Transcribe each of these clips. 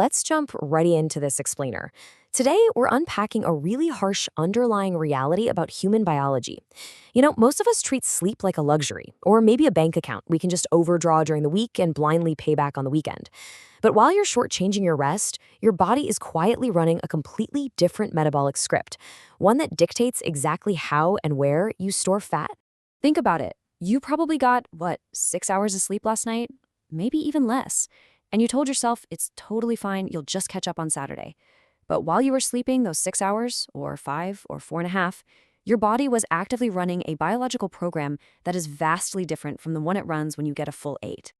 let's jump right into this explainer. Today, we're unpacking a really harsh underlying reality about human biology. Most of us treat sleep like a luxury, or maybe a bank account we can just overdraw during the week and blindly pay back on the weekend. But while you're shortchanging your rest, your body is quietly running a completely different metabolic script, one that dictates exactly how and where you store fat. Think about it. You probably got, 6 hours of sleep last night? Maybe even less. And you told yourself it's totally fine, you'll just catch up on Saturday. But while you were sleeping those 6 hours, or 5, or 4.5, your body was actively running a biological program that is vastly different from the one it runs when you get a full 8.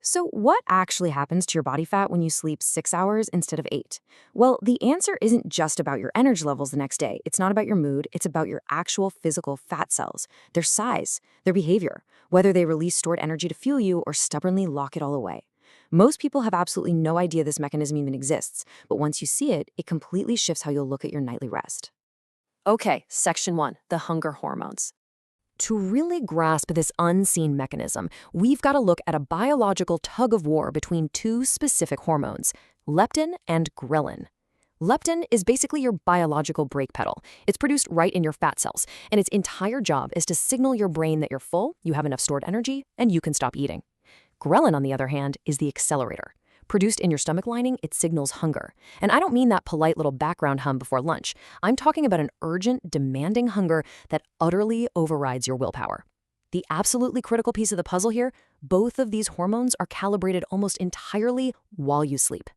So what actually happens to your body fat when you sleep 6 hours instead of 8? Well, the answer isn't just about your energy levels the next day. It's not about your mood. It's about your actual physical fat cells, their size, their behavior, whether they release stored energy to fuel you or stubbornly lock it all away. Most people have absolutely no idea this mechanism even exists, but once you see it, it completely shifts how you'll look at your nightly rest. Okay, section 1, the hunger hormones. To really grasp this unseen mechanism, we've got to look at a biological tug-of-war between two specific hormones, leptin and ghrelin. Leptin is basically your biological brake pedal. It's produced right in your fat cells, and its entire job is to signal your brain that you're full, you have enough stored energy, and you can stop eating. Ghrelin, on the other hand, is the accelerator. Produced in your stomach lining, it signals hunger. And I don't mean that polite little background hum before lunch. I'm talking about an urgent, demanding hunger that utterly overrides your willpower. The absolutely critical piece of the puzzle here, both of these hormones are calibrated almost entirely while you sleep.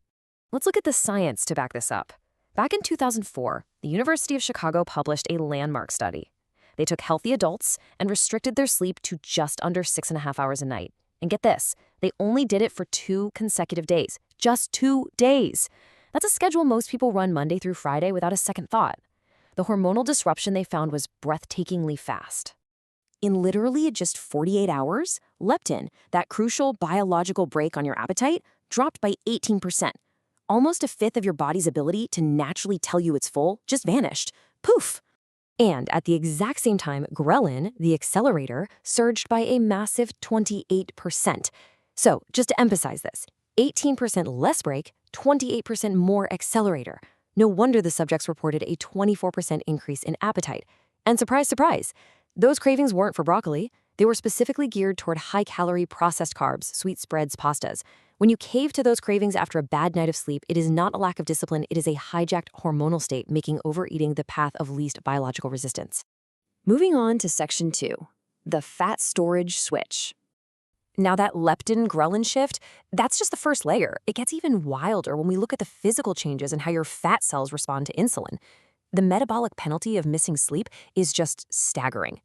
Let's look at the science to back this up. Back in 2004, the University of Chicago published a landmark study. They took healthy adults and restricted their sleep to just under 6.5 hours a night. And get this, they only did it for 2 consecutive days. Just 2 days. That's a schedule most people run Monday through Friday without a second thought. The hormonal disruption they found was breathtakingly fast. In literally just 48 hours, leptin, that crucial biological brake on your appetite, dropped by 18%. Almost a fifth of your body's ability to naturally tell you it's full just vanished. Poof! And at the exact same time, ghrelin, the accelerator, surged by a massive 28%. So, just to emphasize this, 18% less brake, 28% more accelerator. No wonder the subjects reported a 24% increase in appetite. And surprise, surprise, those cravings weren't for broccoli. They were specifically geared toward high-calorie processed carbs, sweet spreads, pastas. When you cave to those cravings after a bad night of sleep, it is not a lack of discipline, it is a hijacked hormonal state making overeating the path of least biological resistance. Moving on to section 2, the fat storage switch. Now that leptin-ghrelin shift, that's just the first layer. It gets even wilder when we look at the physical changes and how your fat cells respond to insulin. The metabolic penalty of missing sleep is just staggering.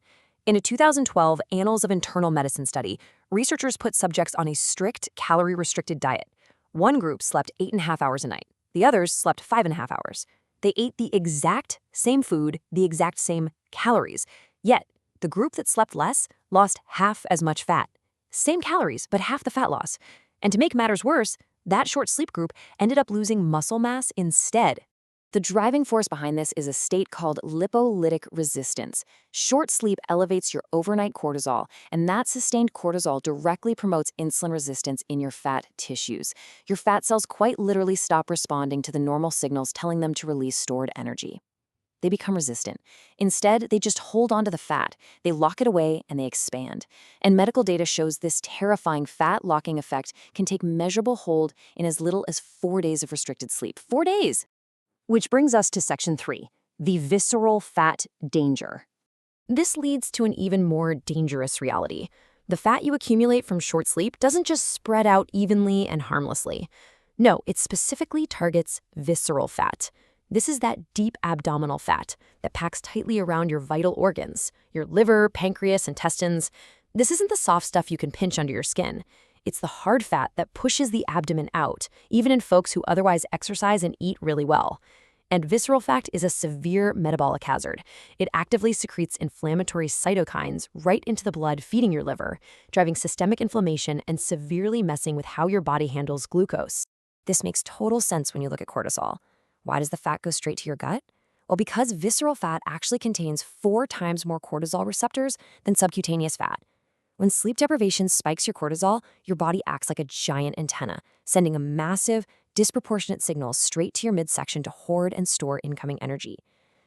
In a 2012 Annals of Internal Medicine study, researchers put subjects on a strict calorie-restricted diet. One group slept 8.5 hours a night. The others slept 5.5 hours. They ate the exact same food, the exact same calories. Yet, the group that slept less lost half as much fat. Same calories, but half the fat loss. And to make matters worse, that short sleep group ended up losing muscle mass instead. The driving force behind this is a state called lipolytic resistance. Short sleep elevates your overnight cortisol, and that sustained cortisol directly promotes insulin resistance in your fat tissues. Your fat cells quite literally stop responding to the normal signals telling them to release stored energy. They become resistant. Instead, they just hold onto the fat. They lock it away and they expand. And medical data shows this terrifying fat locking effect can take measurable hold in as little as 4 days of restricted sleep. 4 days! Which brings us to section 3, the visceral fat danger. This leads to an even more dangerous reality. The fat you accumulate from short sleep doesn't just spread out evenly and harmlessly. No, it specifically targets visceral fat. This is that deep abdominal fat that packs tightly around your vital organs, your liver, pancreas, intestines. This isn't the soft stuff you can pinch under your skin. It's the hard fat that pushes the abdomen out, even in folks who otherwise exercise and eat really well. And visceral fat is a severe metabolic hazard. It actively secretes inflammatory cytokines right into the blood feeding your liver, driving systemic inflammation and severely messing with how your body handles glucose. This makes total sense when you look at cortisol. Why does the fat go straight to your gut? Well, because visceral fat actually contains 4 times more cortisol receptors than subcutaneous fat. When sleep deprivation spikes your cortisol, your body acts like a giant antenna, sending a massive, disproportionate signals straight to your midsection to hoard and store incoming energy.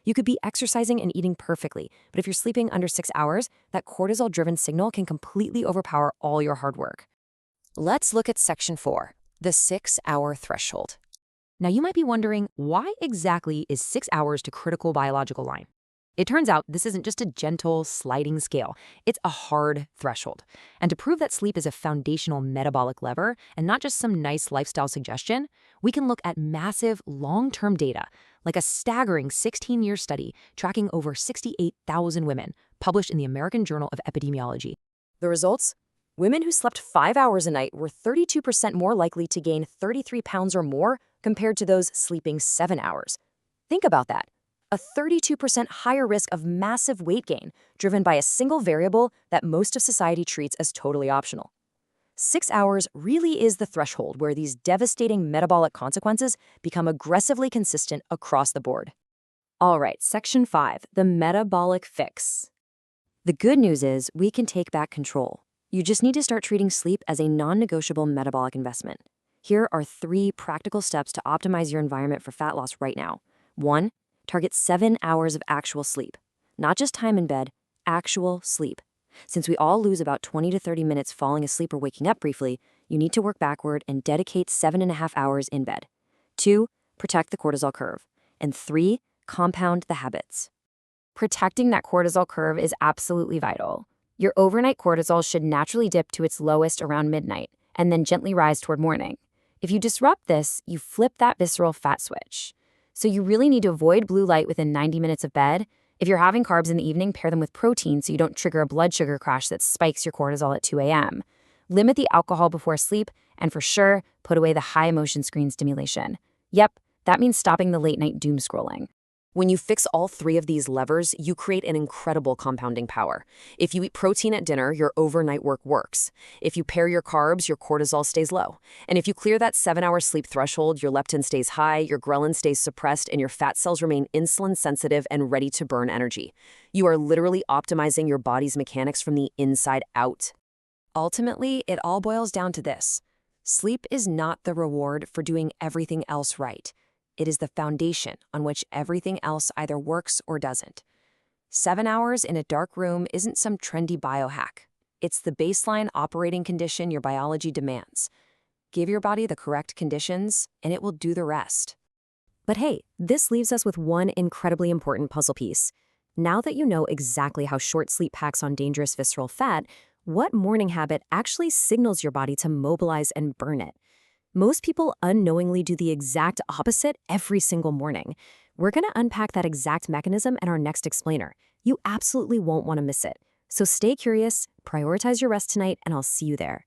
You could be exercising and eating perfectly, but if you're sleeping under 6 hours, that cortisol-driven signal can completely overpower all your hard work. Let's look at Section 4, the 6-hour threshold. Now, you might be wondering, why exactly is 6 hours to critical biological line? It turns out this isn't just a gentle, sliding scale. It's a hard threshold. And to prove that sleep is a foundational metabolic lever and not just some nice lifestyle suggestion, we can look at massive, long-term data, like a staggering 16-year study tracking over 68,000 women, published in the American Journal of Epidemiology. The results? Women who slept 5 hours a night were 32% more likely to gain 33 pounds or more compared to those sleeping 7 hours. Think about that. A 32% higher risk of massive weight gain driven by a single variable that most of society treats as totally optional. 6 hours really is the threshold where these devastating metabolic consequences become aggressively consistent across the board. All right, Section 5, the metabolic fix. The good news is we can take back control. You just need to start treating sleep as a non-negotiable metabolic investment. Here are 3 practical steps to optimize your environment for fat loss right now. 1. Target 7 hours of actual sleep. Not just time in bed, actual sleep. Since we all lose about 20 to 30 minutes falling asleep or waking up briefly, you need to work backward and dedicate 7.5 hours in bed. 2. Protect the cortisol curve. And 3. Compound the habits. Protecting that cortisol curve is absolutely vital. Your overnight cortisol should naturally dip to its lowest around midnight and then gently rise toward morning. If you disrupt this, you flip that visceral fat switch. So you really need to avoid blue light within 90 minutes of bed. If you're having carbs in the evening, pair them with protein so you don't trigger a blood sugar crash that spikes your cortisol at 2 a.m. Limit the alcohol before sleep, and for sure, put away the high-emotion screen stimulation. Yep, that means stopping the late-night doom scrolling. When you fix all 3 of these levers, you create an incredible compounding power. If you eat protein at dinner, your overnight work works. If you pair your carbs, your cortisol stays low. And if you clear that 7-hour sleep threshold, your leptin stays high, your ghrelin stays suppressed, and your fat cells remain insulin-sensitive and ready to burn energy. You are literally optimizing your body's mechanics from the inside out. Ultimately, it all boils down to this. Sleep is not the reward for doing everything else right. It is the foundation on which everything else either works or doesn't. 7 hours in a dark room isn't some trendy biohack. It's the baseline operating condition your biology demands. Give your body the correct conditions, and it will do the rest. But hey, this leaves us with one incredibly important puzzle piece. Now that you know exactly how short sleep packs on dangerous visceral fat, what morning habit actually signals your body to mobilize and burn it? Most people unknowingly do the exact opposite every single morning. We're going to unpack that exact mechanism in our next explainer. You absolutely won't want to miss it. So stay curious, prioritize your rest tonight, and I'll see you there.